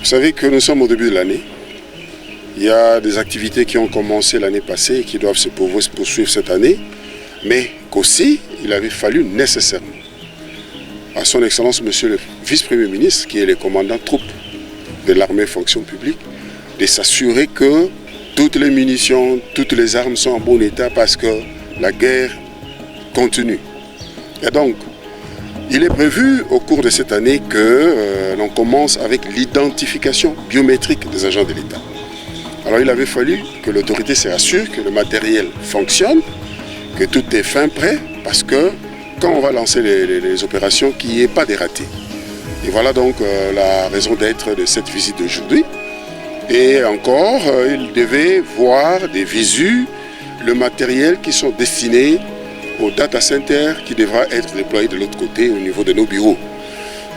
savez que nous sommes au début de l'année. Il y a des activités qui ont commencé l'année passée et qui doivent se poursuivre cette année, mais qu'aussi, il avait fallu nécessairement à son Excellence, Monsieur le Vice-Premier ministre, qui est le commandant troupes de l'armée fonction publique, de s'assurer que toutes les munitions, toutes les armes sont en bon état parce que la guerre continue. Et donc, il est prévu au cours de cette année que l'on commence avec l'identification biométrique des agents de l'État. Alors il avait fallu que l'autorité s'assure que le matériel fonctionne, que tout est fin prêt, parce que quand on va lancer les opérations, qu'il n'y ait pas de ratés. Et voilà donc la raison d'être de cette visite d'aujourd'hui. Et encore, il devait voir des visus, le matériel qui sont destinés au data center qui devra être déployé de l'autre côté au niveau de nos bureaux.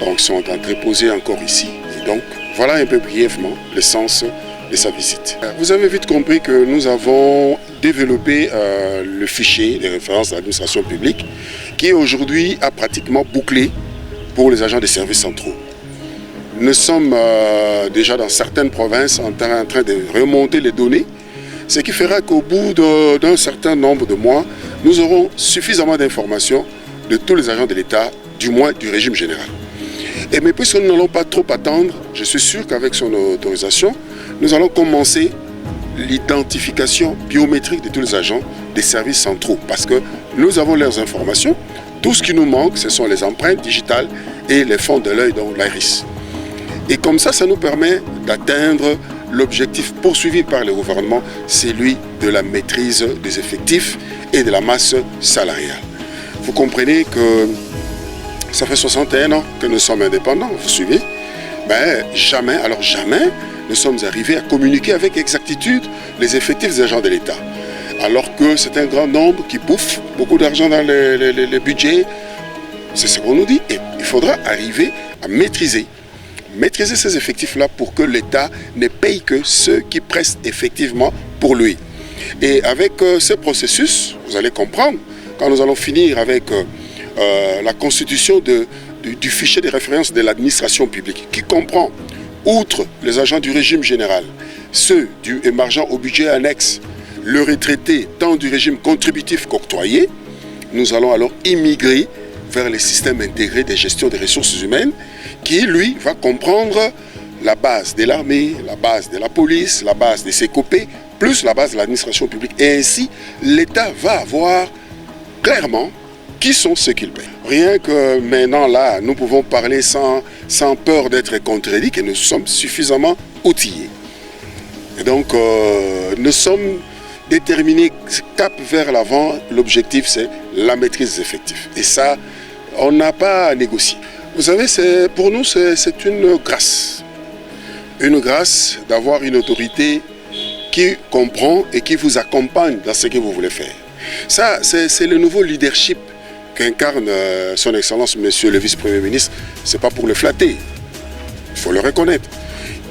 Donc ils sont entreposés encore ici. Et donc voilà un peu brièvement le sens de sa visite. Vous avez vite compris que nous avons développé le fichier des références de l'administration publique qui aujourd'hui a pratiquement bouclé pour les agents des services centraux. Nous sommes déjà dans certaines provinces en train de remonter les données, ce qui fera qu'au bout d'un certain nombre de mois, nous aurons suffisamment d'informations de tous les agents de l'État, du moins du régime général. Mais puisque nous n'allons pas trop attendre, je suis sûr qu'avec son autorisation, nous allons commencer l'identification biométrique de tous les agents des services centraux, parce que nous avons leurs informations. Tout ce qui nous manque, ce sont les empreintes digitales et les fonds de l'œil, donc l'iris. Et comme ça nous permet d'atteindre l'objectif poursuivi par le gouvernement, celui de la maîtrise des effectifs et de la masse salariale. Vous comprenez que ça fait 61 ans que nous sommes indépendants, vous suivez? Jamais, nous sommes arrivés à communiquer avec exactitude les effectifs des agents de l'État. Alors que c'est un grand nombre qui bouffe beaucoup d'argent dans les budgets. C'est ce qu'on nous dit. Et il faudra arriver à maîtriser ces effectifs-là pour que l'État ne paye que ceux qui prestent effectivement pour lui. Et avec ce processus, vous allez comprendre, quand nous allons finir avec la constitution du fichier de référence de l'administration publique, qui comprend, outre les agents du régime général, ceux du émergent au budget annexe, le retraité tant du régime contributif qu'octroyé, nous allons alors immigrer vers les systèmes intégrés de gestion des ressources humaines qui, lui, va comprendre la base de l'armée, la base de la police, la base des CECOP, plus la base de l'administration publique. Et ainsi, l'État va avoir clairement qui sont ceux qu'il paie. Rien que maintenant, là, nous pouvons parler sans peur d'être contredits, que nous sommes suffisamment outillés. Et donc, nous sommes déterminés cap vers l'avant. L'objectif, c'est la maîtrise des effectifs. Et ça, on n'a pas à négocier. Vous savez, pour nous, c'est une grâce. Une grâce d'avoir une autorité qui comprend et qui vous accompagne dans ce que vous voulez faire. Ça, c'est le nouveau leadership qu'incarne son Excellence, Monsieur le Vice-Premier ministre. Ce n'est pas pour le flatter, il faut le reconnaître.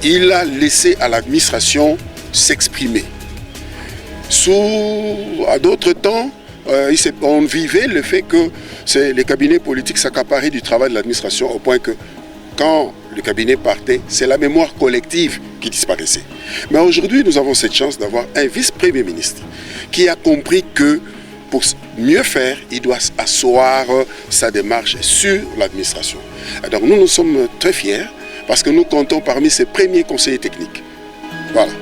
Il a laissé à l'administration s'exprimer. À d'autres temps, on vivait le fait que les cabinets politiques s'accaparaient du travail de l'administration au point que quand le cabinet partait, c'est la mémoire collective qui disparaissait. Mais aujourd'hui, nous avons cette chance d'avoir un vice-premier ministre qui a compris que pour mieux faire, il doit asseoir sa démarche sur l'administration. Donc nous sommes très fiers parce que nous comptons parmi ses premiers conseillers techniques. Voilà.